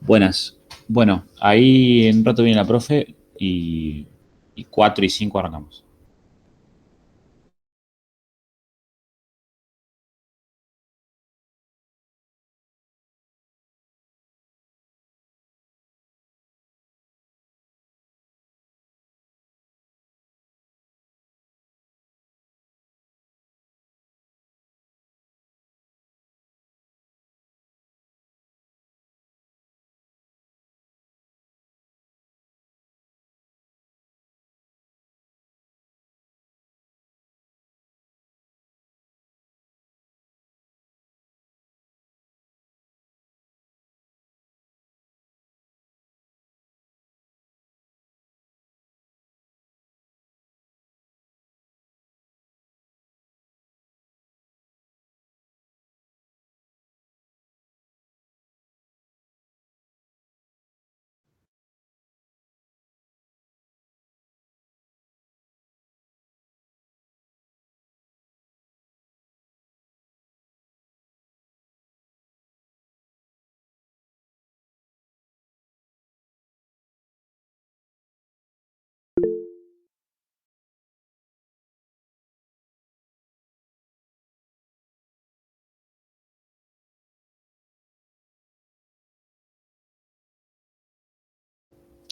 Buenas. Bueno, ahí en un rato viene la profe y 4 y 5 arrancamos.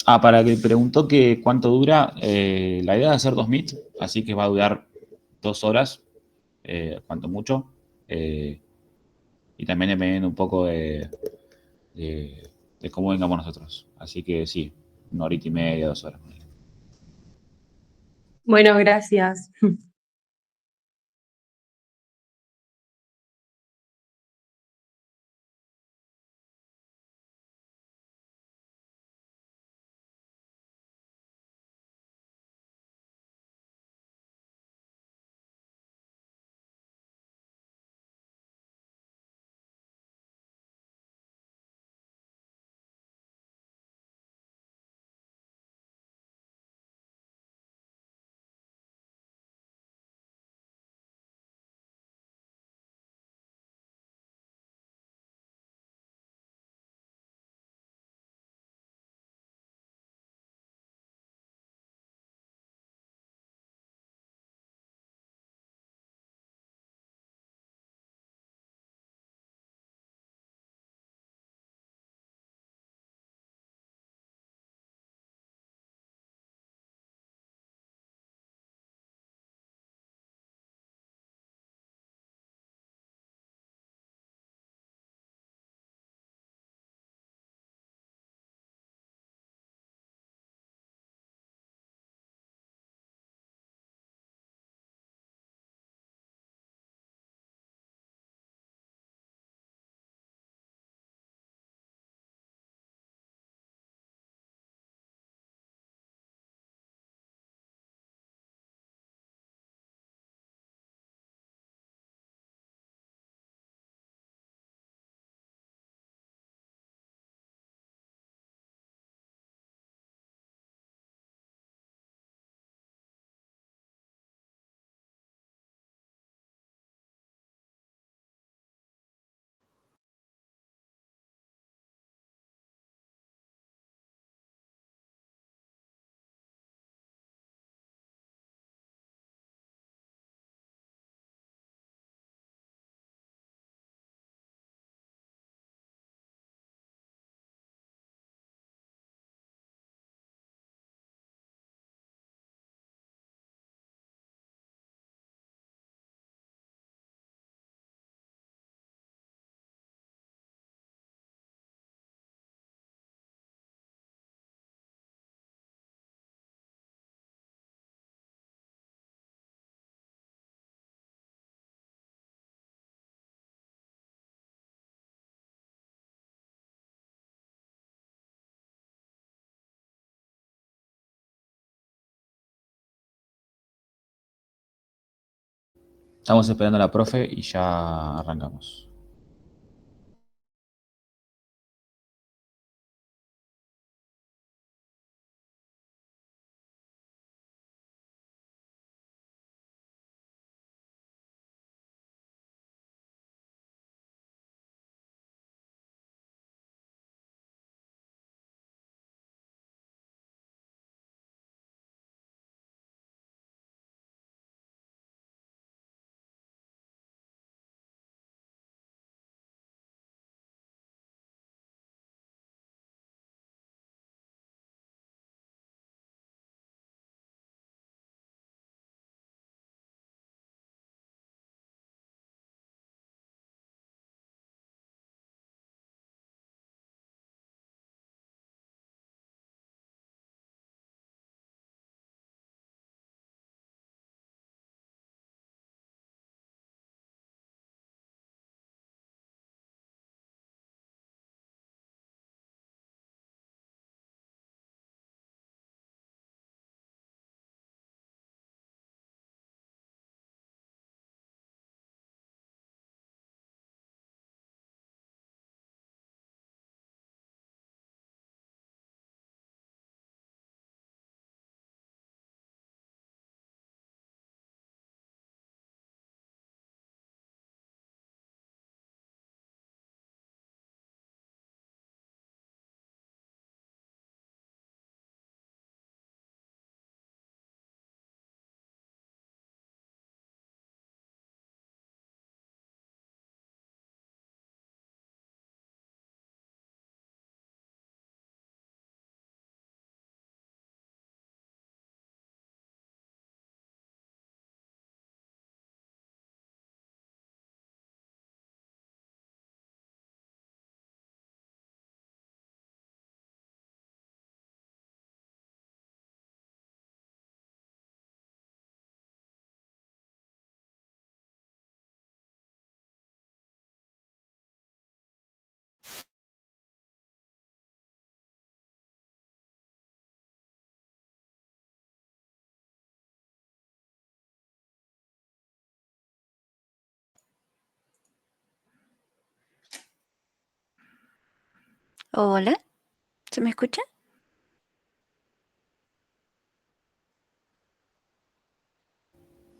Para que preguntó que cuánto dura, la idea es hacer 2 meet, así que va a durar 2 horas, cuanto mucho. eh, y también dependiendo un poco de cómo vengamos nosotros. Así que sí, 1 horita y media, 2 horas. Bueno, gracias. Estamos esperando a la profe y ya arrancamos. Hola, ¿se me escucha?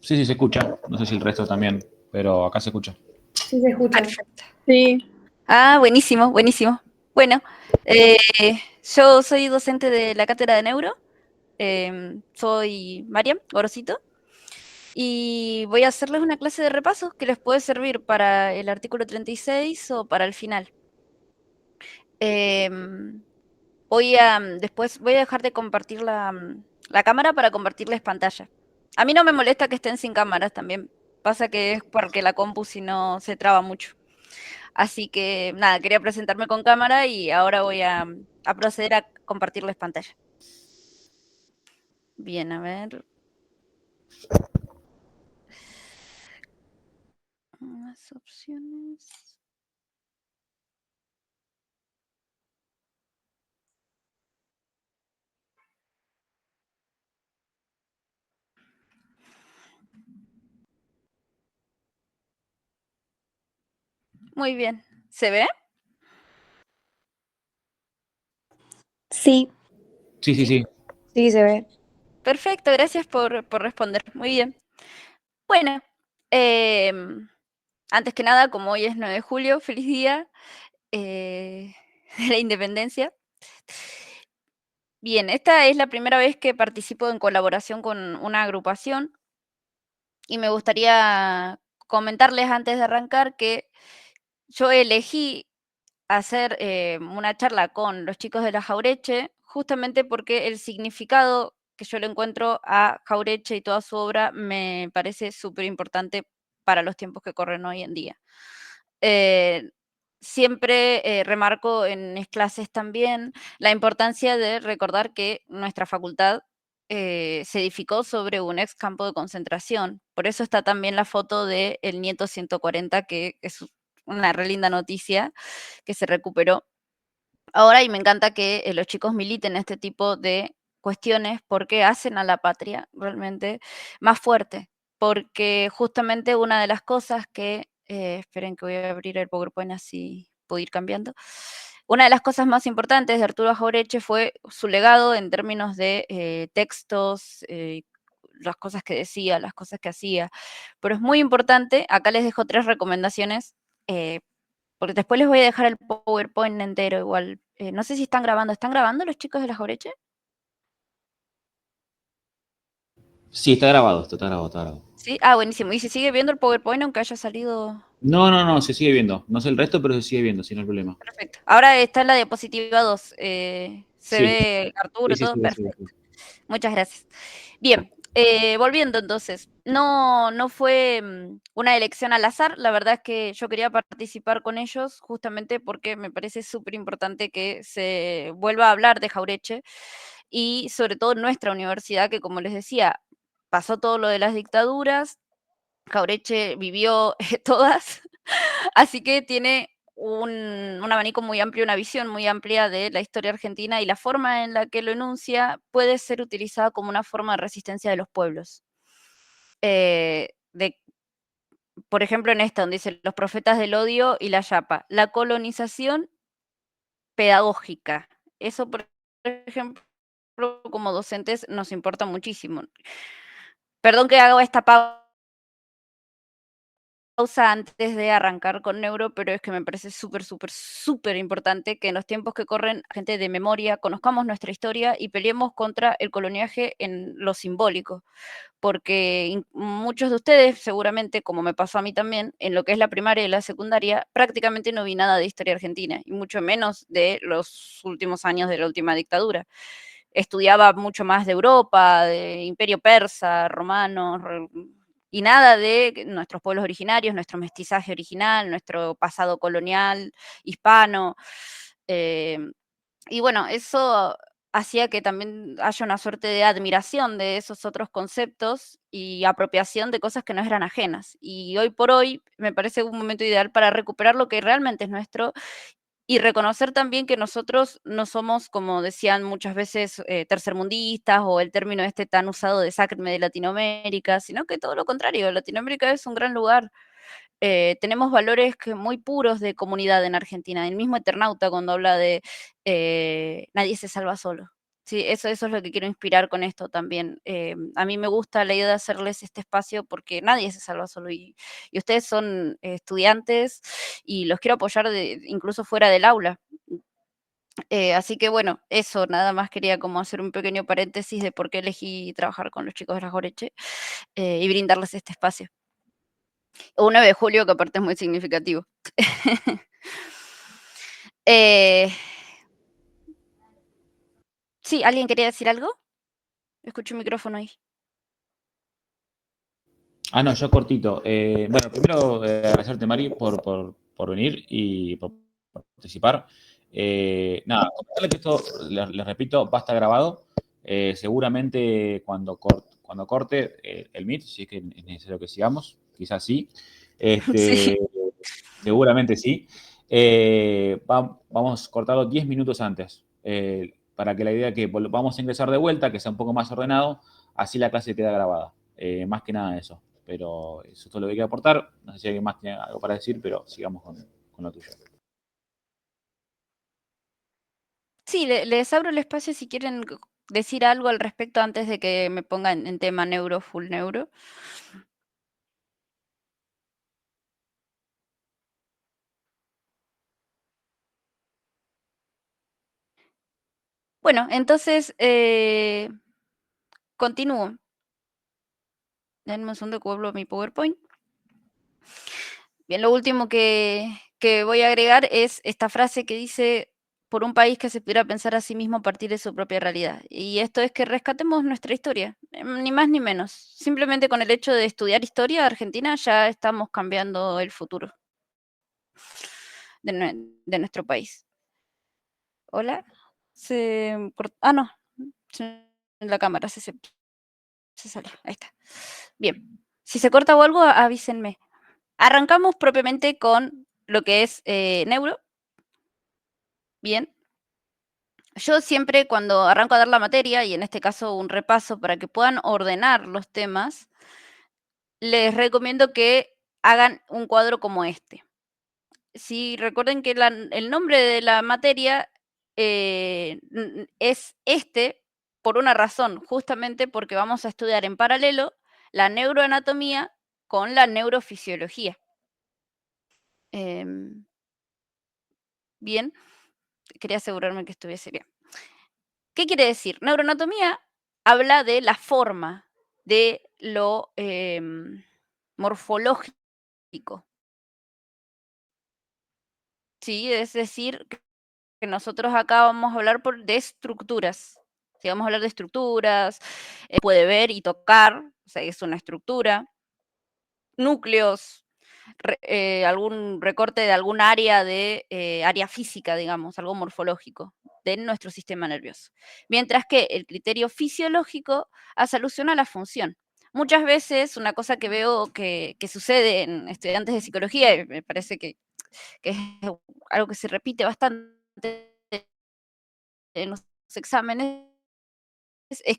Sí, sí, se escucha. No sé si el resto también, pero acá se escucha. Sí, se escucha. Perfecto. Sí. Ah, buenísimo, buenísimo. Bueno, eh, yo soy docente de la cátedra de Neuro, soy Mariam Gorosito, y voy a hacerles una clase de repaso que les puede servir para el artículo 36 o para el final. Em, después voy a dejar de compartir la cámara para compartirles pantalla. A mí no me molesta que estén sin cámaras también. Pasa que es porque la compu si no se traba mucho. Así que nada, quería presentarme con cámara y ahora voy a proceder a compartirles pantalla. Bien, a ver. Más opciones. Muy bien. ¿Se ve? Sí, Sí, sí, Sí. sí. sí, se ve. Perfecto, gracias por responder. Muy bien. Bueno, em, antes que nada, como hoy es 9 de julio, feliz día eh, de la independencia. Bien, esta es la primera vez que participo en colaboración con una agrupación y me gustaría comentarles antes de arrancar que yo elegí hacer una charla con los chicos de la Jaureche, justamente porque el significado que yo le encuentro a Jaureche y toda su obra me parece súper importante para los tiempos que corren hoy en día. Eh, Siempre remarco en mis clases también la importancia de recordar que nuestra facultad se edificó sobre un ex campo de concentración. Por eso está también la foto del nieto 140, que es una re linda noticia que se recuperó ahora, y me encanta que los chicos militen este tipo de cuestiones porque hacen a la patria realmente más fuerte. Porque justamente una de las cosas que, esperen que voy a abrir el PowerPoint así puedo ir cambiando. Una de las cosas más importantes de Arturo Jaureche fue su legado en términos de textos, las cosas que decía, las cosas que hacía. Pero es muy importante, acá les dejo 3 recomendaciones porque después les voy a dejar el PowerPoint entero igual. No sé si están grabando. ¿Están grabando los chicos de la Jaureche? Sí, está grabado, está grabado, está grabado. Sí. Ah, buenísimo. ¿Y se sigue viendo el PowerPoint aunque haya salido? No, no, no, se sigue viendo. No sé el resto, pero se sigue viendo, si no hay problema. Perfecto. Ahora está en la diapositiva 2. Se Sí, ve sí, Arturo, sí, todo sí, sí, perfecto. sí. Muchas gracias. Bien, volviendo entonces, no fue una elección al azar, la verdad es que yo quería participar con ellos justamente porque me parece súper importante que se vuelva a hablar de Jaureche y sobre todo en nuestra universidad, que como les decía, pasó todo lo de las dictaduras, Jaureche vivió todas, así que tiene un abanico muy amplio, una visión muy amplia de la historia argentina y la forma en la que lo enuncia puede ser utilizada como una forma de resistencia de los pueblos. De, por ejemplo, en esta, donde dice los profetas del odio y la yapa, la colonización pedagógica. Eso, por ejemplo, como docentes nos importa muchísimo. Perdón que haga esta pausa antes de arrancar con neuro, pero es que me parece súper, súper, súper importante que en los tiempos que corren, gente de memoria, conozcamos nuestra historia y peleemos contra el coloniaje en lo simbólico, porque muchos de ustedes, seguramente, como me pasó a mí también, en lo que es la primaria y la secundaria, prácticamente no vi nada de historia argentina, y mucho menos de los últimos años de la última dictadura. Estudiaba mucho más de Europa, de Imperio Persa, romano, y nada de nuestros pueblos originarios, nuestro mestizaje original, nuestro pasado colonial, hispano. Eh, y bueno, eso hacía que también haya una suerte de admiración de esos otros conceptos y apropiación de cosas que no eran ajenas. Y hoy por hoy me parece un momento ideal para recuperar lo que realmente es nuestro y reconocer también que nosotros no somos, como decían muchas veces, tercermundistas o el término este tan usado de sáquenme de Latinoamérica, sino que todo lo contrario, Latinoamérica es un gran lugar. tenemos valores muy puros de comunidad en Argentina. El mismo Eternauta cuando habla de nadie se salva solo. Sí, eso es lo que quiero inspirar con esto también. A mí me gusta la idea de hacerles este espacio porque nadie se salva solo y ustedes son estudiantes y los quiero apoyar incluso fuera del aula. Así que bueno, eso, nada más quería como hacer un pequeño paréntesis de por qué elegí trabajar con los chicos de la Joreche y brindarles este espacio. Un 9 de julio que aparte es muy significativo. Sí, ¿alguien quería decir algo? Escucho un micrófono ahí. No, yo cortito. Bueno, primero agradecerte, Mari, por venir y por participar. Nada, comentarle que esto, les repito, va a estar grabado. Seguramente cuando corte el Meet, si es que es necesario que sigamos, quizás sí. Sí. Seguramente sí. Vamos a cortarlo 10 minutos antes, para que la idea que vamos a ingresar de vuelta, que sea un poco más ordenado, así la clase queda grabada. Más que nada eso. Pero eso es todo lo que quiero aportar. No sé si alguien más tiene algo para decir, pero sigamos con lo tuyo. Sí, les abro el espacio si quieren decir algo al respecto antes de que me ponga en tema neuro, full neuro. Bueno, entonces continúo. Denme un segundo que vuelvo a mi PowerPoint. Bien, lo último que voy a agregar es esta frase que dice, por un país que se pudiera pensar a sí mismo a partir de su propia realidad. Y esto es que rescatemos nuestra historia, ni más ni menos. Simplemente con el hecho de estudiar historia de Argentina ya estamos cambiando el futuro de nuestro país. ¿Hola? No, en la cámara se salió, ahí está. Bien, si se corta o algo, avísenme. Arrancamos propiamente con lo que es neuro. Bien. Yo siempre cuando arranco a dar la materia, y en este caso un repaso para que puedan ordenar los temas, les recomiendo que hagan un cuadro como este. Si recuerden que el nombre de la materia es este por una razón, justamente porque vamos a estudiar en paralelo la neuroanatomía con la neurofisiología. Bien, quería asegurarme que estuviese bien. ¿Qué quiere decir? Neuroanatomía habla de la forma, de lo morfológico. ¿Sí? Es decir, que nosotros acá vamos a hablar de estructuras. Si vamos a hablar de estructuras, puede ver y tocar, o sea, es una estructura. Núcleos, algún recorte de algún área de área física, digamos, algo morfológico de nuestro sistema nervioso. Mientras que el criterio fisiológico hace alusión a la función. Muchas veces una cosa que veo que sucede en estudiantes de psicología, y me parece que es algo que se repite bastante en los exámenes, es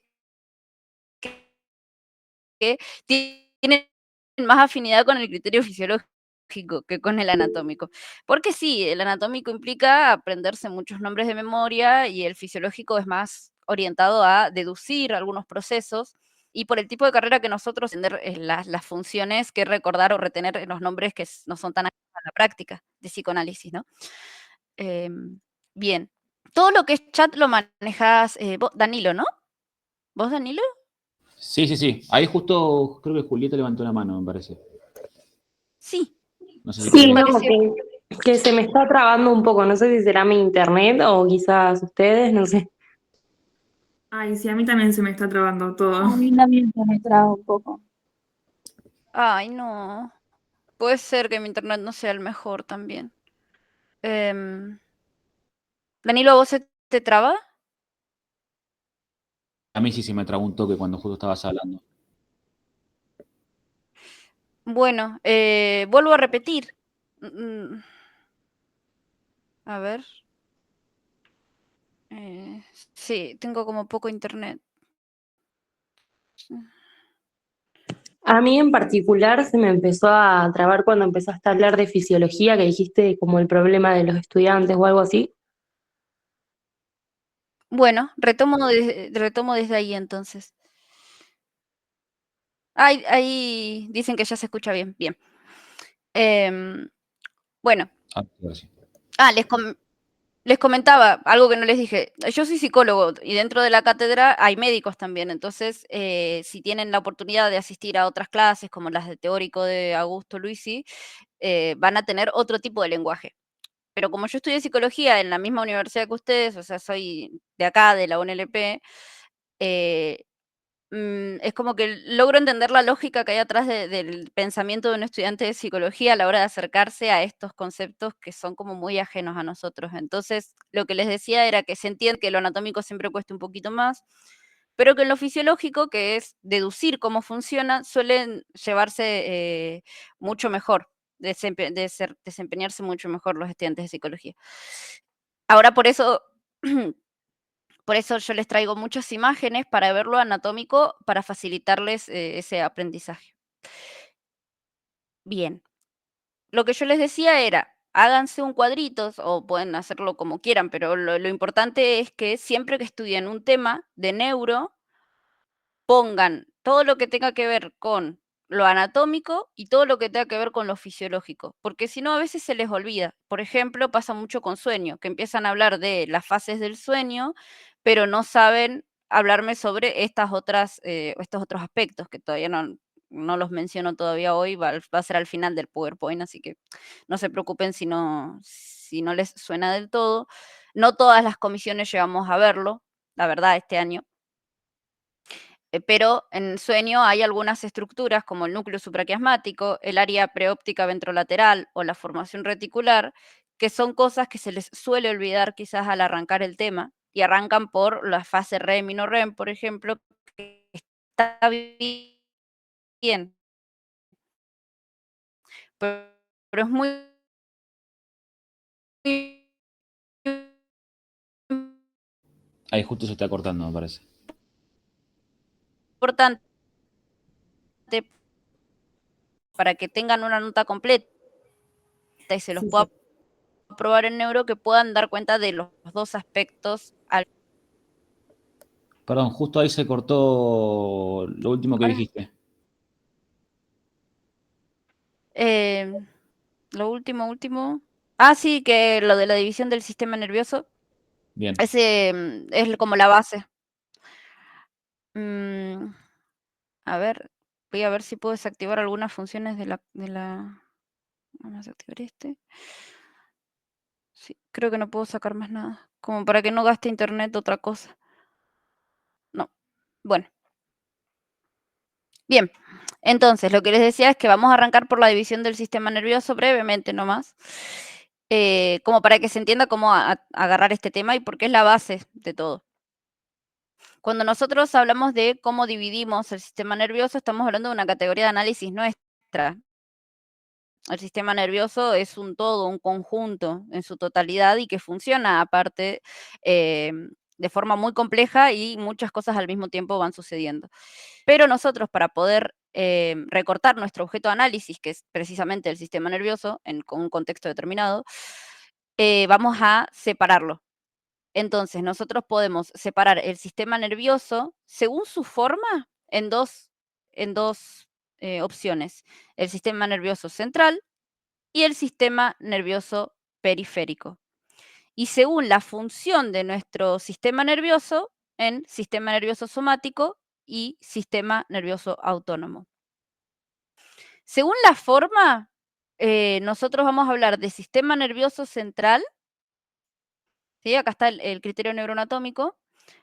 que tienen más afinidad con el criterio fisiológico que con el anatómico. Porque sí, el anatómico implica aprenderse muchos nombres de memoria y el fisiológico es más orientado a deducir algunos procesos y por el tipo de carrera que nosotros entender las funciones que recordar o retener en los nombres que no son tan a la práctica de psicoanálisis, ¿no? Bien. Todo lo que es chat lo manejas vos, Danilo, ¿no? ¿Vos, Danilo? Sí, sí, sí. Ahí justo creo que Julieta levantó la mano, me parece. Sí. No sé si Sí, querés. no, que se me está trabando un poco. No sé si será mi internet o quizás ustedes, no sé. Ay, sí, a mí también se me está trabando todo. A mí también se me traba un poco. Ay, no. Puede ser que mi internet no sea el mejor también. Danilo, ¿a vos se te traba? A mí sí se me trabó un toque cuando justo estabas hablando. Bueno, vuelvo a repetir. Mm, A ver. Sí, tengo como poco internet. A mí en particular se me empezó a trabar cuando empezaste a hablar de fisiología, que dijiste como el problema de los estudiantes o algo así. Bueno, retomo desde ahí entonces. Ahí dicen que ya se escucha bien. Bien. Bueno. Ahora sí. Les comentaba algo que no les dije. Yo soy psicólogo y dentro de la cátedra hay médicos también. Entonces, si tienen la oportunidad de asistir a otras clases como las de teórico de Augusto Luisi, van a tener otro tipo de lenguaje. Pero como yo estudié psicología en la misma universidad que ustedes, o sea, soy de acá, de la UNLP, es como que logro entender la lógica que hay atrás del pensamiento de un estudiante de psicología a la hora de acercarse a estos conceptos que son como muy ajenos a nosotros. Entonces, lo que les decía era que se entiende que lo anatómico siempre cuesta un poquito más, pero que en lo fisiológico, que es deducir cómo funciona, suelen llevarse mucho mejor, desempeñarse mucho mejor los estudiantes de psicología. Ahora, por eso yo les traigo muchas imágenes para ver lo anatómico, para facilitarles ese aprendizaje. Bien, lo que yo les decía era, háganse un cuadrito, o pueden hacerlo como quieran, pero lo importante es que siempre que estudien un tema de neuro, pongan todo lo que tenga que ver con lo anatómico y todo lo que tenga que ver con lo fisiológico, porque si no a veces se les olvida. Por ejemplo, pasa mucho con sueño, que empiezan a hablar de las fases del sueño, pero no saben hablarme sobre estos otros aspectos que todavía no los menciono todavía hoy, va a ser al final del PowerPoint, así que no se preocupen si no les suena del todo. No todas las comisiones llegamos a verlo, la verdad, este año. Pero en sueño hay algunas estructuras como el núcleo supraquiasmático, el área preóptica ventrolateral o la formación reticular, que son cosas que se les suele olvidar quizás al arrancar el tema, y arrancan por la fase REM y no REM, por ejemplo, que está bien, pero es muy Ahí justo se está cortando, me parece. importante para que tengan una nota completa y se los Sí, pueda sí. probar en neuro, que puedan dar cuenta de los dos aspectos. Perdón, justo ahí se cortó lo último que Ahora, dijiste. lo último. Ah, sí, que lo de la división del sistema nervioso. Bien. Ese es como la base. A ver, voy a ver si puedo desactivar algunas funciones de la. Vamos a desactivar este. Sí, creo que no puedo sacar más nada. Como para que no gaste internet otra cosa. No. Bueno. Bien. Entonces, lo que les decía es que vamos a arrancar por la división del sistema nervioso brevemente nomás. Como para que se entienda cómo agarrar este tema y por qué es la base de todo. Cuando nosotros hablamos de cómo dividimos el sistema nervioso, estamos hablando de una categoría de análisis nuestra. El sistema nervioso es un todo, un conjunto en su totalidad y que funciona aparte de forma muy compleja y muchas cosas al mismo tiempo van sucediendo. Pero nosotros, para poder recortar nuestro objeto de análisis, que es precisamente el sistema nervioso con un contexto determinado, vamos a separarlo. Entonces, nosotros podemos separar el sistema nervioso según su forma en dos opciones: el sistema nervioso central y el sistema nervioso periférico. Y según la función de nuestro sistema nervioso, en sistema nervioso somático y sistema nervioso autónomo. Según la forma, nosotros vamos a hablar de sistema nervioso central. ¿Sí? Acá está el criterio neuroanatómico.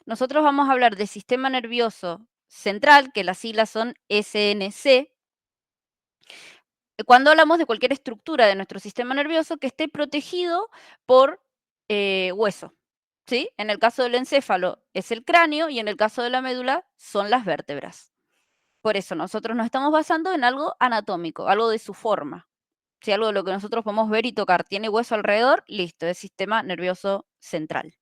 Nosotros vamos a hablar de sistema nervioso central, que las siglas son SNC, cuando hablamos de cualquier estructura de nuestro sistema nervioso que esté protegido por hueso. ¿Sí? En el caso del encéfalo es el cráneo y en el caso de la médula son las vértebras. Por eso nosotros nos estamos basando en algo anatómico, algo de su forma. Si algo de lo que nosotros podemos ver y tocar tiene hueso alrededor, listo, es sistema nervioso central.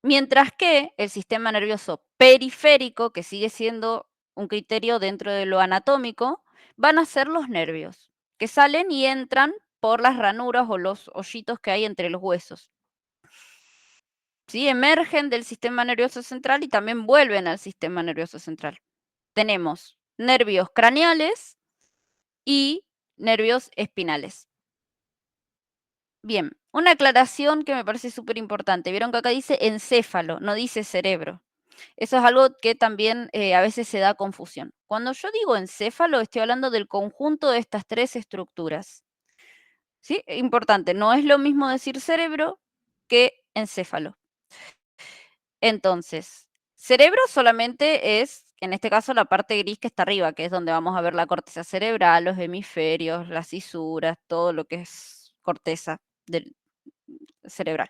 Mientras que el sistema nervioso periférico, que sigue siendo un criterio dentro de lo anatómico, van a ser los nervios, que salen y entran por las ranuras o los hoyitos que hay entre los huesos. ¿Sí? Emergen del sistema nervioso central y también vuelven al sistema nervioso central. Tenemos nervios craneales y nervios espinales. Bien, una aclaración que me parece súper importante. Vieron que acá dice encéfalo, no dice cerebro. Eso es algo que también a veces se da confusión. Cuando yo digo encéfalo, estoy hablando del conjunto de estas tres estructuras. ¿Sí? Importante, no es lo mismo decir cerebro que encéfalo. Entonces, cerebro solamente es, en este caso, la parte gris que está arriba, que es donde vamos a ver la corteza cerebral, los hemisferios, las cisuras, todo lo que es corteza cerebral.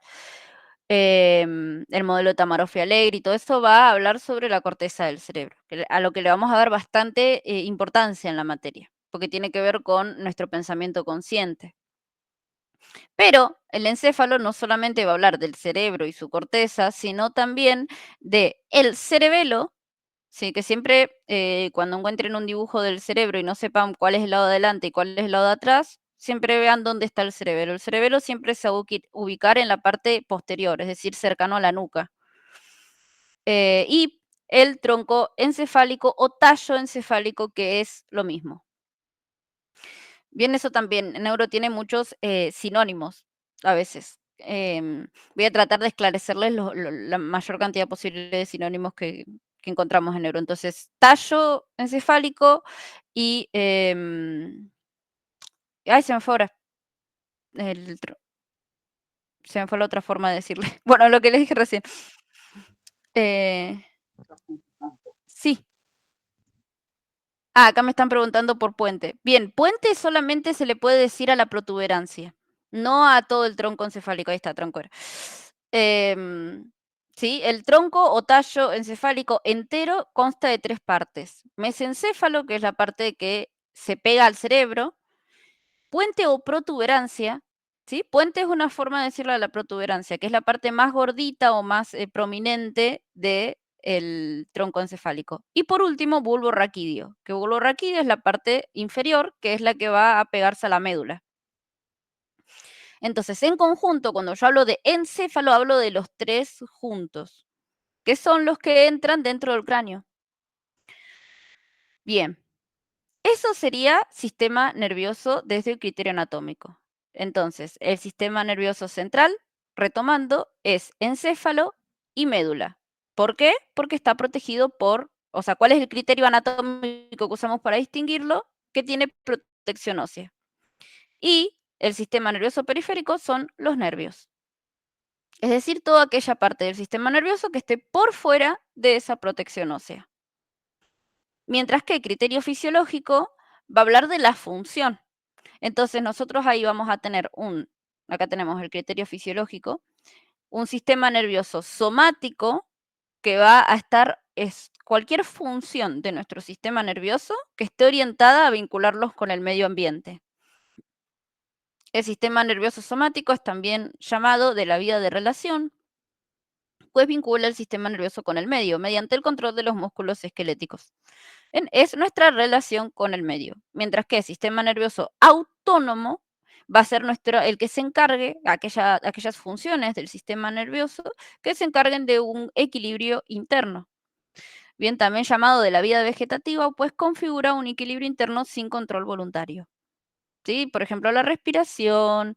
El modelo de Tamaroffi-Allegri, todo eso va a hablar sobre la corteza del cerebro, a lo que le vamos a dar bastante importancia en la materia, porque tiene que ver con nuestro pensamiento consciente. Pero el encéfalo no solamente va a hablar del cerebro y su corteza, sino también del cerebelo, ¿sí? Que siempre cuando encuentren un dibujo del cerebro y no sepan cuál es el lado de adelante y cuál es el lado de atrás, siempre vean dónde está el cerebelo. El cerebelo siempre se va a ubicar en la parte posterior, es decir, cercano a la nuca. Y el tronco encefálico o tallo encefálico, que es lo mismo. Bien, eso también, neuro tiene muchos sinónimos a veces. Voy a tratar de esclarecerles la mayor cantidad posible de sinónimos que encontramos en neuro. Entonces, tallo encefálico y... ay, se me fue ahora. Se me fue la otra forma de decirle. Bueno, lo que les dije recién. Sí. Ah, acá me están preguntando por puente. Bien, puente solamente se le puede decir a la protuberancia, no a todo el tronco encefálico. Ahí está, tronco era. Sí, el tronco o tallo encefálico entero consta de 3 partes. Mesencéfalo, que es la parte que se pega al cerebro. Puente o protuberancia, ¿sí? Puente es una forma de decirle a la protuberancia, que es la parte más gordita o más prominente del tronco encefálico. Y por último, bulbo raquídeo, que bulbo raquídeo es la parte inferior, que es la que va a pegarse a la médula. Entonces, en conjunto, cuando yo hablo de encéfalo, hablo de los 3 juntos, que son los que entran dentro del cráneo. Bien, eso sería sistema nervioso desde el criterio anatómico. Entonces, el sistema nervioso central, retomando, es encéfalo y médula. ¿Por qué? Porque está protegido por, o sea, ¿cuál es el criterio anatómico que usamos para distinguirlo? Que tiene protección ósea. Y el sistema nervioso periférico son los nervios. Es decir, toda aquella parte del sistema nervioso que esté por fuera de esa protección ósea. Mientras que el criterio fisiológico va a hablar de la función. Entonces nosotros ahí vamos a tener acá tenemos el criterio fisiológico, un sistema nervioso somático que va a estar, es cualquier función de nuestro sistema nervioso que esté orientada a vincularlos con el medio ambiente. El sistema nervioso somático es también llamado de la vía de relación, pues vincula el sistema nervioso con el medio mediante el control de los músculos esqueléticos. Es nuestra relación con el medio, mientras que el sistema nervioso autónomo va a ser el que se encargue, aquellas funciones del sistema nervioso que se encarguen de un equilibrio interno. Bien, también llamado de la vida vegetativa, pues configura un equilibrio interno sin control voluntario. ¿Sí? Por ejemplo, la respiración,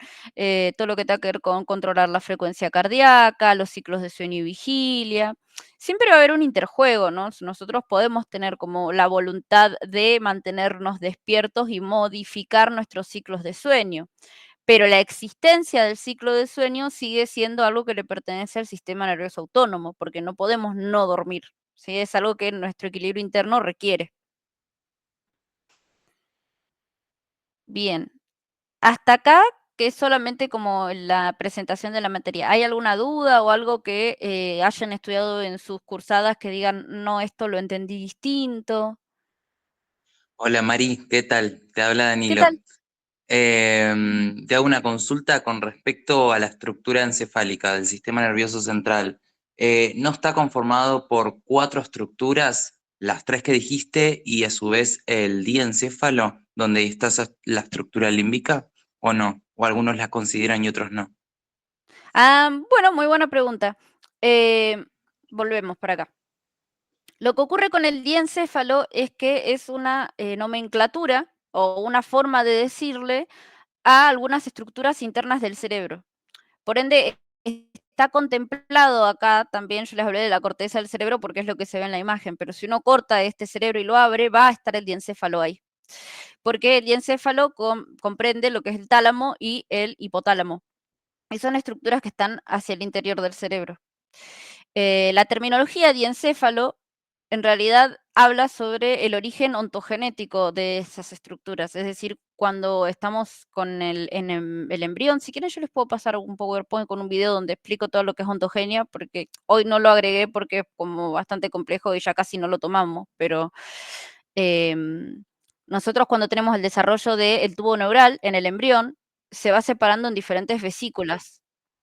todo lo que tenga que ver con controlar la frecuencia cardíaca, los ciclos de sueño y vigilia. Siempre va a haber un interjuego, ¿no? Nosotros podemos tener como la voluntad de mantenernos despiertos y modificar nuestros ciclos de sueño, pero la existencia del ciclo de sueño sigue siendo algo que le pertenece al sistema nervioso autónomo, porque no podemos no dormir, ¿sí? Es algo que nuestro equilibrio interno requiere. Bien. Hasta acá, que es solamente como la presentación de la materia. ¿Hay alguna duda o algo que hayan estudiado en sus cursadas que digan, no, esto lo entendí distinto? Hola Mari, ¿qué tal? Te habla ¿Qué Danilo. tal? Te hago una consulta con respecto a la estructura encefálica del sistema nervioso central. no está conformado por 4 estructuras, las 3 que dijiste, y a su vez el diencéfalo, donde está la estructura límbica, ¿o no? ¿O algunos la consideran y otros no? Bueno, muy buena pregunta. Volvemos para acá. Lo que ocurre con el diencéfalo es que es una nomenclatura o una forma de decirle a algunas estructuras internas del cerebro. Por ende, está contemplado acá también, yo les hablé de la corteza del cerebro porque es lo que se ve en la imagen, pero si uno corta este cerebro y lo abre, va a estar el diencéfalo ahí. Porque el diencéfalo comprende lo que es el tálamo y el hipotálamo. Y son estructuras que están hacia el interior del cerebro. La terminología diencéfalo en realidad habla sobre el origen ontogenético de esas estructuras, es decir, cuando estamos con el embrión, si quieren yo les puedo pasar un PowerPoint con un video donde explico todo lo que es ontogenia, porque hoy no lo agregué porque es como bastante complejo y ya casi no lo tomamos, pero nosotros cuando tenemos el desarrollo del tubo neural en el embrión, se va separando en diferentes vesículas.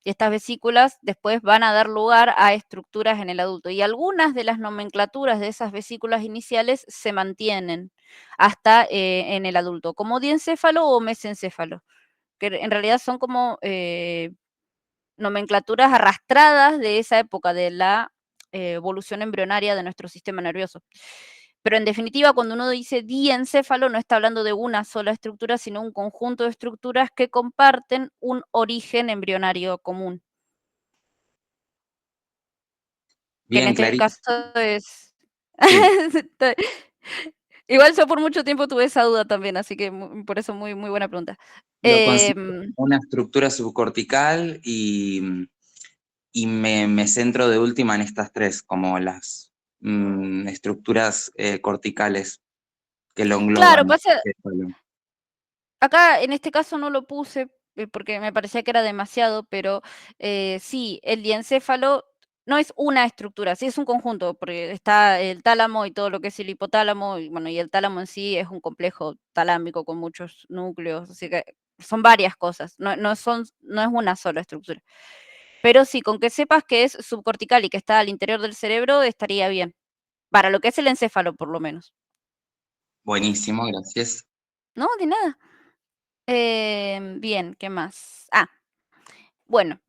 Y estas vesículas después van a dar lugar a estructuras en el adulto. Y algunas de las nomenclaturas de esas vesículas iniciales se mantienen hasta en el adulto, como diencéfalo o mesencéfalo, que en realidad son como nomenclaturas arrastradas de esa época, de la evolución embrionaria de nuestro sistema nervioso. Pero en definitiva, cuando uno dice diencéfalo, no está hablando de una sola estructura, sino un conjunto de estructuras que comparten un origen embrionario común. Que en Bien, este clarito. caso es... Sí. Igual yo por mucho tiempo tuve esa duda también, así que por eso muy, muy buena pregunta. Lo considero una estructura subcortical y me centro de última en estas 3, como las estructuras corticales que lo Claro, engloban. pasa, acá en este caso no lo puse porque me parecía que era demasiado, pero sí, el diencéfalo no es una estructura, sí es un conjunto, porque está el tálamo y todo lo que es el hipotálamo, y bueno, y el tálamo en sí es un complejo talámico con muchos núcleos, así que son varias cosas, no es una sola estructura. Pero sí, con que sepas que es subcortical y que está al interior del cerebro, estaría bien. Para lo que es el encéfalo, por lo menos. Buenísimo, gracias. No, de nada. Bien, ¿qué más? Bueno,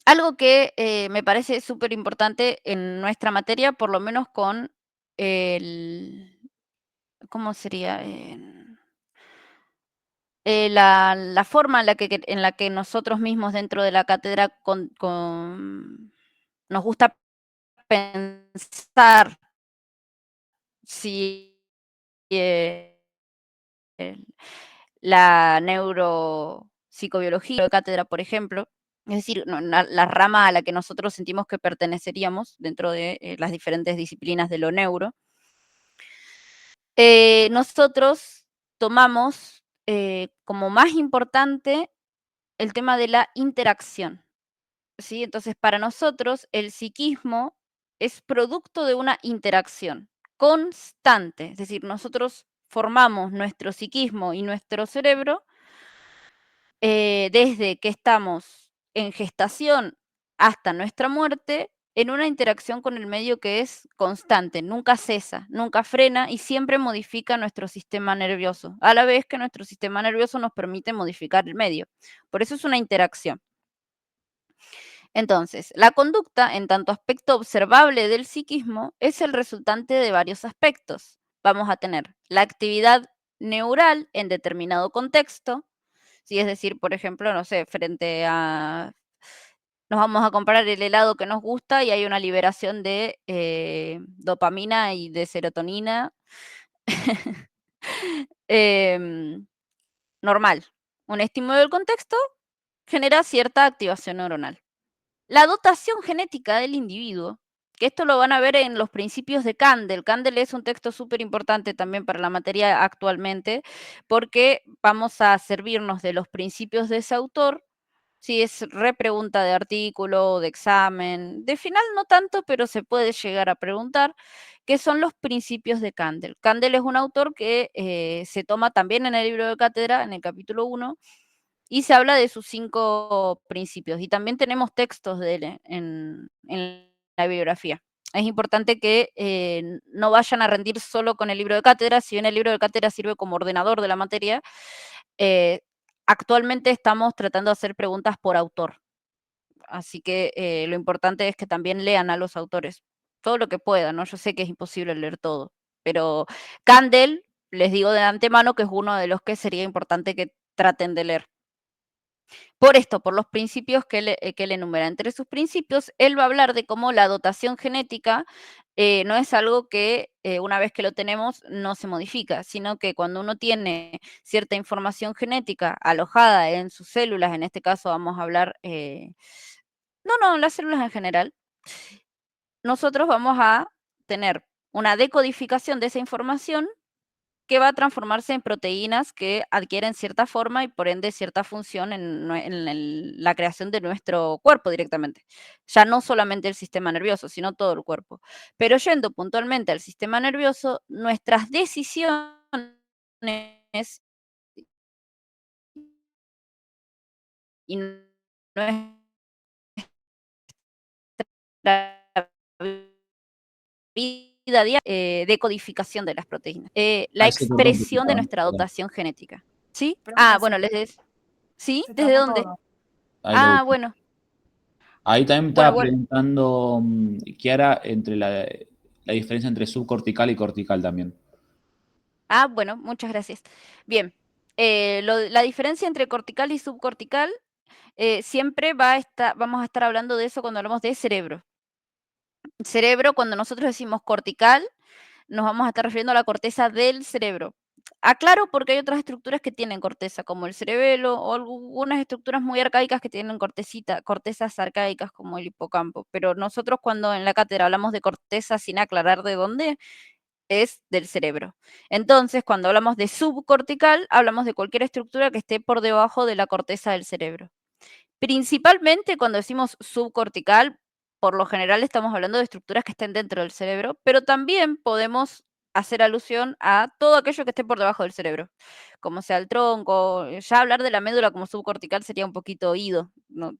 algo que me parece súper importante en nuestra materia, por lo menos con el, ¿cómo sería? La forma en la que nosotros mismos dentro de la cátedra nos gusta pensar si el- la neuropsicobiología de cátedra, por ejemplo, es decir, la rama a la que nosotros sentimos que perteneceríamos dentro de las diferentes disciplinas de lo neuro, nosotros tomamos como más importante el tema de la interacción, ¿sí? Entonces, para nosotros, el psiquismo es producto de una interacción constante, es decir, nosotros formamos nuestro psiquismo y nuestro cerebro desde que estamos en gestación hasta nuestra muerte, en una interacción con el medio que es constante, nunca cesa, nunca frena y siempre modifica nuestro sistema nervioso, a la vez que nuestro sistema nervioso nos permite modificar el medio. Por eso es una interacción. Entonces, la conducta, en tanto aspecto observable del psiquismo, es el resultante de varios aspectos. Vamos a tener la actividad neural en determinado contexto, ¿sí? Es decir, por ejemplo, no sé, frente a... Nos vamos a comprar el helado que nos gusta y hay una liberación de dopamina y de serotonina normal. Un estímulo del contexto genera cierta activación neuronal. La dotación genética del individuo, que esto lo van a ver en los principios de Kandel. Kandel es un texto súper importante también para la materia actualmente, porque vamos a servirnos de los principios de ese autor. Si es repregunta de artículo, de examen, de final no tanto, pero se puede llegar a preguntar, qué son los principios de Kandel. Kandel es un autor que se toma también en el libro de cátedra, en el capítulo 1, y se habla de sus 5 principios. Y también tenemos textos de él en la bibliografía. Es importante que no vayan a rendir solo con el libro de cátedra. Si bien el libro de cátedra sirve como ordenador de la materia, actualmente estamos tratando de hacer preguntas por autor. Así que lo importante es que también lean a los autores, todo lo que puedan, ¿no? Yo sé que es imposible leer todo, pero Kandel, les digo de antemano que es uno de los que sería importante que traten de leer. Por esto, por los principios que él enumera. Entre sus principios, él va a hablar de cómo la dotación genética no es algo que una vez que lo tenemos no se modifica, sino que cuando uno tiene cierta información genética alojada en sus células, en este caso vamos a hablar, las células en general, nosotros vamos a tener una decodificación de esa información que va a transformarse en proteínas que adquieren cierta forma y por ende cierta función en la creación de nuestro cuerpo directamente. Ya no solamente el sistema nervioso, sino todo el cuerpo. Pero yendo puntualmente al sistema nervioso, nuestras decisiones y nuestra vida diaria, decodificación de las proteínas, la Ahí se cortó un expresión poquito, de ¿eh? nuestra Perdón. dotación genética. ¿Sí? Perdón, Bueno, ¿sí? se ¿Desde trabó dónde? todo. Ahí lo último. Bueno. Ahí también me Bueno, estaba preguntando, Kiara, entre la diferencia entre subcortical y cortical también. Bueno, muchas gracias. Bien, la diferencia entre cortical y subcortical siempre vamos a estar hablando de eso cuando hablamos de cerebro. Cerebro, cuando nosotros decimos cortical, nos vamos a estar refiriendo a la corteza del cerebro. Aclaro porque hay otras estructuras que tienen corteza, como el cerebelo, o algunas estructuras muy arcaicas que tienen cortezas arcaicas, como el hipocampo. Pero nosotros cuando en la cátedra hablamos de corteza sin aclarar de dónde, es del cerebro. Entonces, cuando hablamos de subcortical, hablamos de cualquier estructura que esté por debajo de la corteza del cerebro. Principalmente cuando decimos subcortical, por lo general estamos hablando de estructuras que estén dentro del cerebro, pero también podemos hacer alusión a todo aquello que esté por debajo del cerebro, como sea el tronco. Ya hablar de la médula como subcortical sería un poquito oído, ¿no?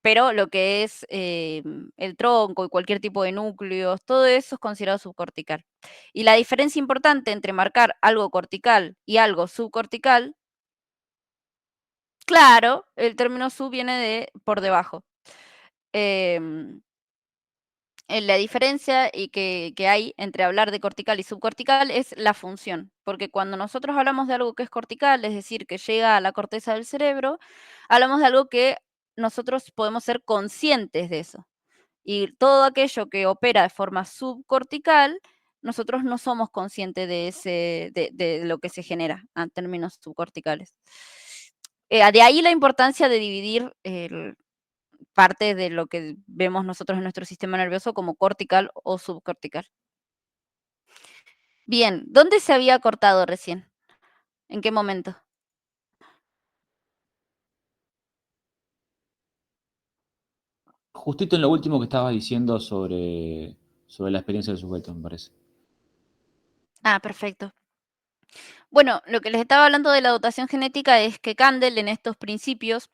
Pero lo que es el tronco y cualquier tipo de núcleos, todo eso es considerado subcortical. Y la diferencia importante entre marcar algo cortical y algo subcortical, claro, el término sub viene de por debajo. La diferencia que hay entre hablar de cortical y subcortical es la función, porque cuando nosotros hablamos de algo que es cortical, es decir, que llega a la corteza del cerebro, hablamos de algo que nosotros podemos ser conscientes de eso. Y todo aquello que opera de forma subcortical, nosotros no somos conscientes de lo que se genera en términos subcorticales. De ahí la importancia de dividir parte de lo que vemos nosotros en nuestro sistema nervioso como cortical o subcortical. Bien, ¿dónde se había cortado recién? ¿En qué momento? Justito en lo último que estabas diciendo sobre la experiencia del sujeto, me parece. Perfecto. Bueno, lo que les estaba hablando de la dotación genética es que Kandel en estos principios,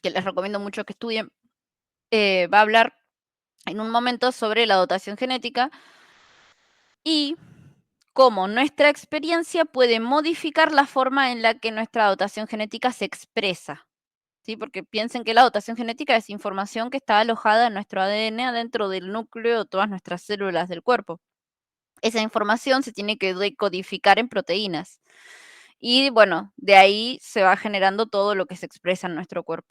que les recomiendo mucho que estudien, va a hablar en un momento sobre la dotación genética y cómo nuestra experiencia puede modificar la forma en la que nuestra dotación genética se expresa. ¿Sí? Porque piensen que la dotación genética es información que está alojada en nuestro ADN adentro del núcleo de todas nuestras células del cuerpo. Esa información se tiene que decodificar en proteínas. Y bueno, de ahí se va generando todo lo que se expresa en nuestro cuerpo.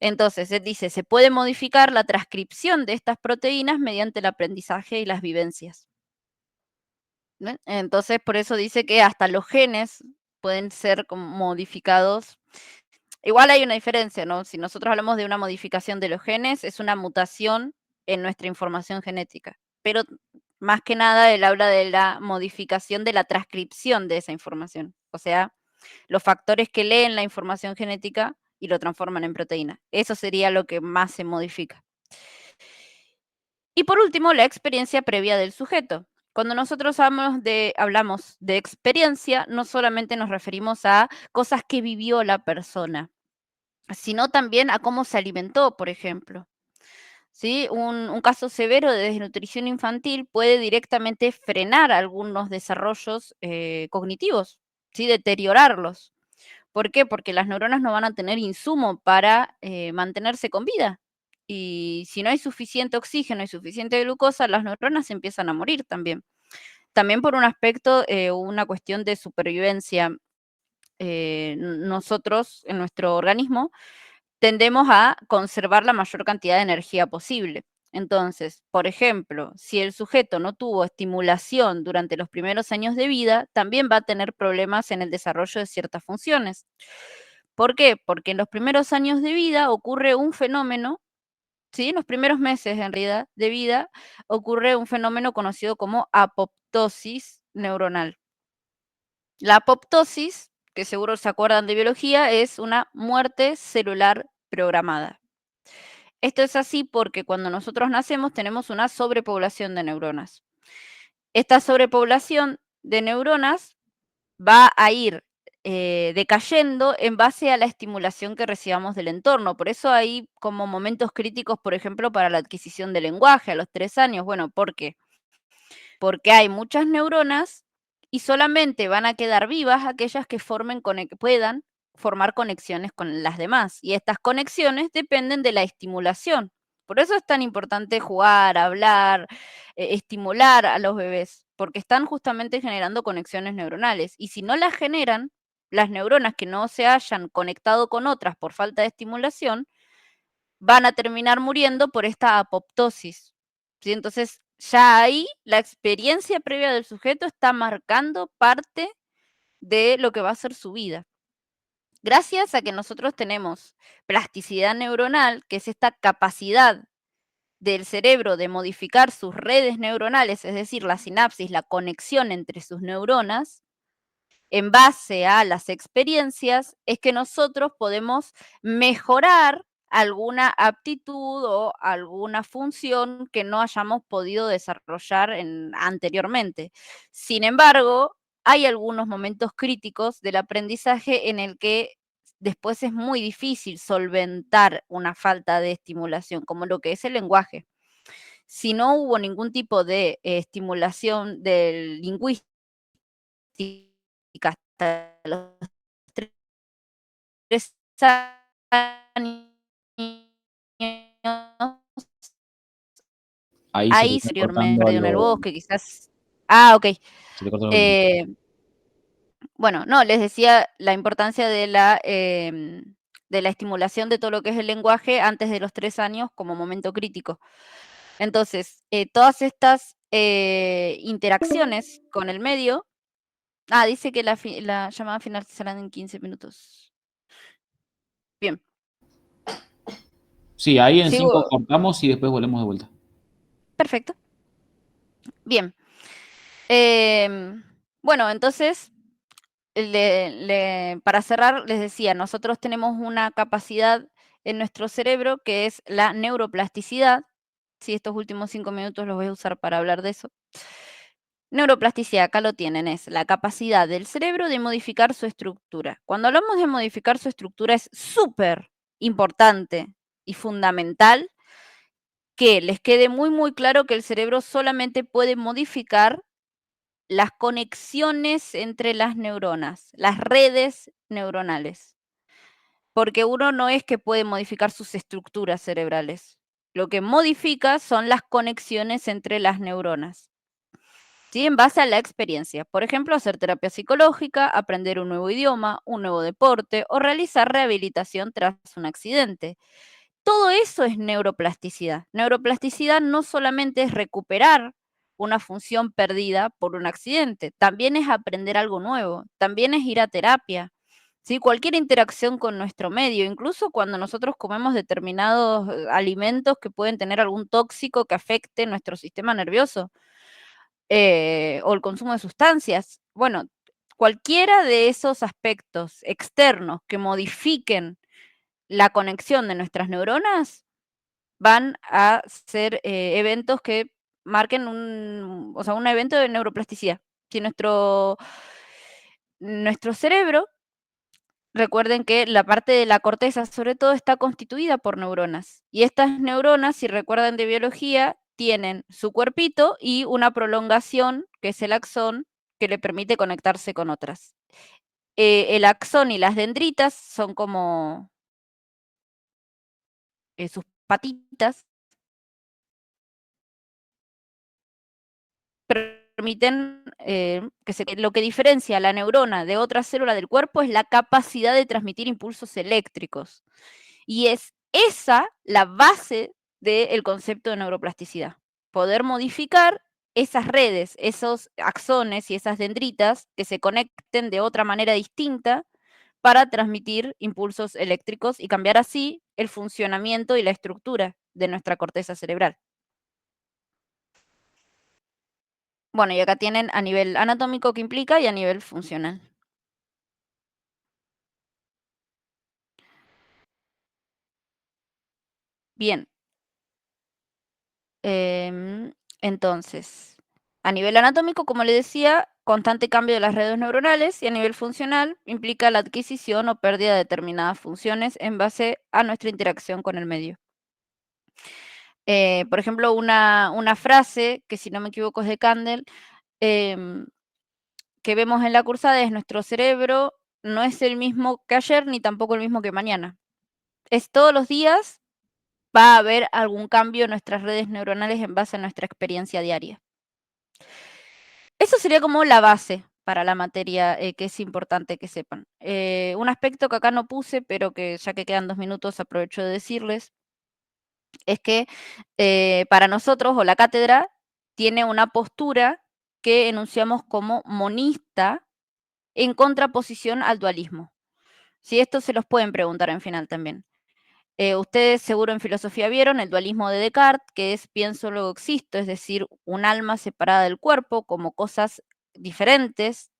Entonces, él dice, se puede modificar la transcripción de estas proteínas mediante el aprendizaje y las vivencias. ¿Ven? Entonces, por eso dice que hasta los genes pueden ser modificados. Igual hay una diferencia, ¿no? Si nosotros hablamos de una modificación de los genes, es una mutación en nuestra información genética. Pero más que nada, él habla de la modificación de la transcripción de esa información. O sea, los factores que leen la información genética y lo transforman en proteína. Eso sería lo que más se modifica. Y por último, la experiencia previa del sujeto. Cuando nosotros hablamos de experiencia, no solamente nos referimos a cosas que vivió la persona, sino también a cómo se alimentó, por ejemplo. ¿Sí? Un caso severo de desnutrición infantil puede directamente frenar algunos desarrollos cognitivos, ¿sí? Deteriorarlos. ¿Por qué? Porque las neuronas no van a tener insumo para mantenerse con vida. Y si no hay suficiente oxígeno y suficiente glucosa, las neuronas empiezan a morir también. También por un aspecto, una cuestión de supervivencia. Nosotros, en nuestro organismo, tendemos a conservar la mayor cantidad de energía posible. Entonces, por ejemplo, si el sujeto no tuvo estimulación durante los primeros años de vida, también va a tener problemas en el desarrollo de ciertas funciones. ¿Por qué? Porque en los primeros años de vida ocurre un fenómeno, ¿sí? En los primeros meses en realidad de vida ocurre un fenómeno conocido como apoptosis neuronal. La apoptosis, que seguro se acuerdan de biología, es una muerte celular programada. Esto es así porque cuando nosotros nacemos tenemos una sobrepoblación de neuronas. Esta sobrepoblación de neuronas va a ir decayendo en base a la estimulación que recibamos del entorno. Por eso hay como momentos críticos, por ejemplo, para la adquisición del lenguaje a los 3 años. Bueno, ¿por qué? Porque hay muchas neuronas y solamente van a quedar vivas aquellas que puedan formar conexiones con las demás. Y estas conexiones dependen de la estimulación. Por eso es tan importante jugar, hablar, estimular a los bebés, porque están justamente generando conexiones neuronales. Y si no las generan, las neuronas que no se hayan conectado con otras por falta de estimulación, van a terminar muriendo por esta apoptosis. ¿Sí? Entonces, ya ahí la experiencia previa del sujeto está marcando parte de lo que va a ser su vida. Gracias a que nosotros tenemos plasticidad neuronal, que es esta capacidad del cerebro de modificar sus redes neuronales, es decir, la sinapsis, la conexión entre sus neuronas, en base a las experiencias, es que nosotros podemos mejorar alguna aptitud o alguna función que no hayamos podido desarrollar anteriormente. Sin embargo, hay algunos momentos críticos del aprendizaje en el que después es muy difícil solventar una falta de estimulación, como lo que es el lenguaje. Si no hubo ningún tipo de estimulación del lingüística hasta los 3 años, Ahí se te ahí está posteriormente cortando perdido en el algo. bosque, quizás. Ah, ok. Se te cortó algo. Bueno, no, les decía la importancia de la estimulación de todo lo que es el lenguaje antes de los 3 años como momento crítico. Entonces, todas estas interacciones con el medio. Dice que la llamada final será en 15 minutos. Bien. Sí, ahí en 5 Sigo. cortamos y después volvemos de vuelta. Perfecto. Bien. Bueno, entonces, para cerrar, les decía, nosotros tenemos una capacidad en nuestro cerebro que es la neuroplasticidad. Sí, estos últimos 5 minutos los voy a usar para hablar de eso. Neuroplasticidad, acá lo tienen, es la capacidad del cerebro de modificar su estructura. Cuando hablamos de modificar su estructura es súper importante y fundamental que les quede muy, muy claro que el cerebro solamente puede modificar las conexiones entre las neuronas, las redes neuronales. Porque uno no es que puede modificar sus estructuras cerebrales. Lo que modifica son las conexiones entre las neuronas. ¿Sí? En base a la experiencia. Por ejemplo, hacer terapia psicológica, aprender un nuevo idioma, un nuevo deporte o realizar rehabilitación tras un accidente. Todo eso es neuroplasticidad. Neuroplasticidad no solamente es recuperar una función perdida por un accidente, también es aprender algo nuevo, también es ir a terapia. ¿Sí? Cualquier interacción con nuestro medio, incluso cuando nosotros comemos determinados alimentos que pueden tener algún tóxico que afecte nuestro sistema nervioso. O el consumo de sustancias. Bueno, cualquiera de esos aspectos externos que modifiquen la conexión de nuestras neuronas van a ser eventos que marquen un evento de neuroplasticidad. Si nuestro cerebro, recuerden que la parte de la corteza, sobre todo, está constituida por neuronas. Y estas neuronas, si recuerdan de biología, tienen su cuerpito y una prolongación, que es el axón, que le permite conectarse con otras. El axón y las dendritas son como sus patitas, permiten lo que diferencia a la neurona de otra célula del cuerpo es la capacidad de transmitir impulsos eléctricos. Y es esa la base del concepto de neuroplasticidad. Poder modificar esas redes, esos axones y esas dendritas que se conecten de otra manera distinta para transmitir impulsos eléctricos y cambiar así el funcionamiento y la estructura de nuestra corteza cerebral. Bueno, y acá tienen a nivel anatómico qué implica y a nivel funcional. Bien. Entonces, a nivel anatómico, como le decía, constante cambio de las redes neuronales, y a nivel funcional implica la adquisición o pérdida de determinadas funciones en base a nuestra interacción con el medio. Por ejemplo, una frase que, si no me equivoco, es de Kandel, que vemos en la cursada es: nuestro cerebro no es el mismo que ayer ni tampoco el mismo que mañana. Es todos los días va a haber algún cambio en nuestras redes neuronales en base a nuestra experiencia diaria. Eso sería como la base para la materia, que es importante que sepan. Un aspecto que acá no puse, pero que ya que quedan 2 minutos aprovecho de decirles, es que para nosotros, o la cátedra, tiene una postura que enunciamos como monista en contraposición al dualismo. Si esto se los pueden preguntar en final también. Ustedes seguro en filosofía vieron el dualismo de Descartes, que es pienso luego existo, es decir, un alma separada del cuerpo como cosas diferentes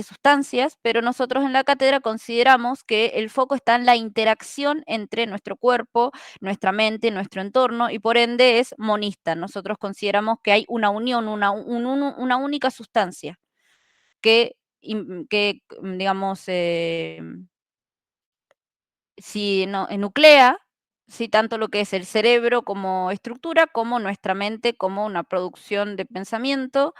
sustancias, pero nosotros en la cátedra consideramos que el foco está en la interacción entre nuestro cuerpo, nuestra mente, nuestro entorno, y por ende es monista. Nosotros consideramos que hay una unión, una única sustancia que digamos, si no, nuclea, si tanto lo que es el cerebro como estructura, como nuestra mente como una producción de pensamiento,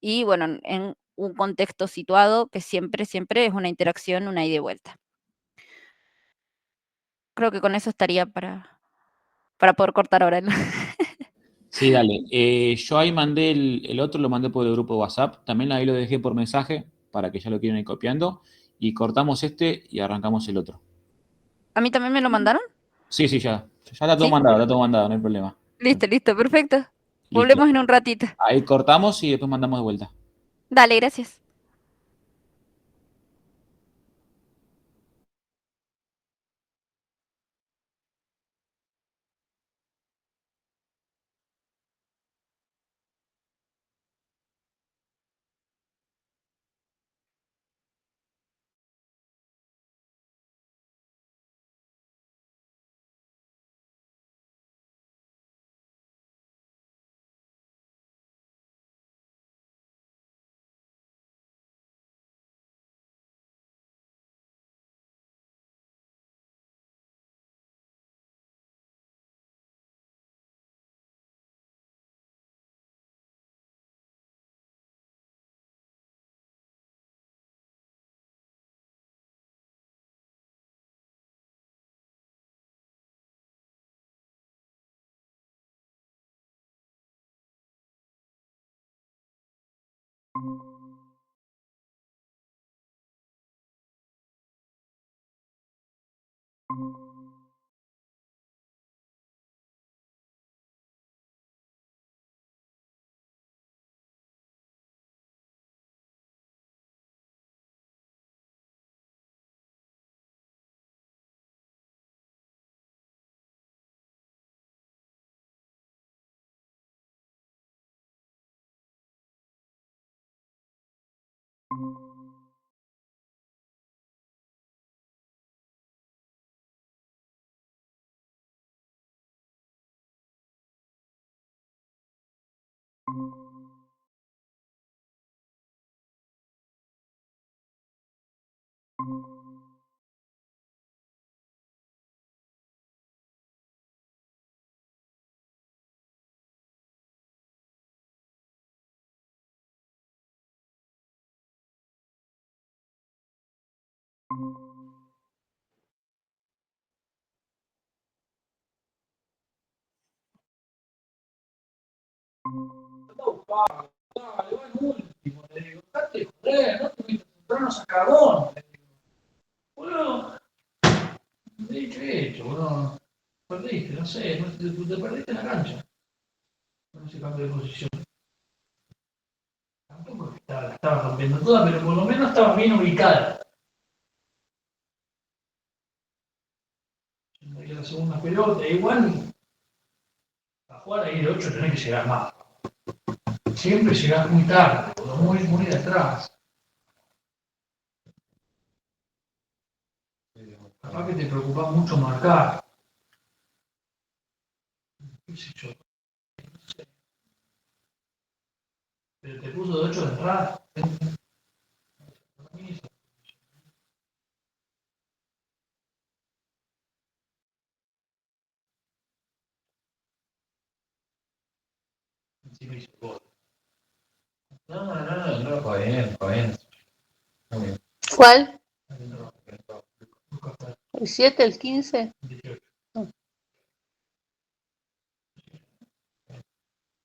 y bueno, en un contexto situado que siempre es una interacción, una ida y vuelta. Creo que con eso estaría para poder cortar ahora. Sí, dale. Yo ahí mandé el otro, lo mandé por el grupo de WhatsApp. También ahí lo dejé por mensaje para que ya lo quieran ir copiando. Y cortamos este y arrancamos el otro. ¿A mí también me lo mandaron? Sí, sí, ya. Ya ¿Sí? está todo mandado, no hay problema. Listo, perfecto. Listo. Volvemos en un ratito. Ahí cortamos y después mandamos de vuelta. Dale, gracias. pago. Dale, va en último. Le digo, date de joder, no tuviste centrarnos a cagón. Le digo, boludo, ¿qué he hecho, boludo? Perdiste, no sé, te perdiste en la cancha. No se cambio de posición. Tampoco la estaba rompiendo toda, pero por lo menos estaba bien ubicada. Y la segunda pelota, igual, a jugar ahí de 8 tenés que llegar más. Siempre llegás muy tarde, muy de atrás. Capaz que te preocupa mucho marcar. ¿Qué sé yo? No sé. Pero te puso de 8 de entrada. Encima hizo gol. No, está bien. Muy bien. ¿Cuál? ¿El 7, el 15? 18.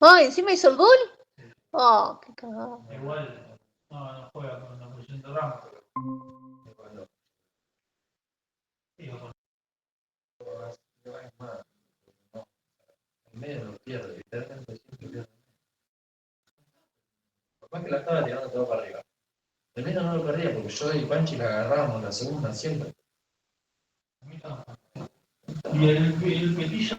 Ah, ¿encima hizo el gol? Oh, qué cagada. Igual, no juega con una posición de rama, pero igual no. Digo, es más, no. En medio lo pierde, literalmente siempre pierde. Capaz que la estaba tirando todo para arriba. El medio no lo perdía porque yo y Panchi la agarrábamos la segunda siempre. Y el Petillo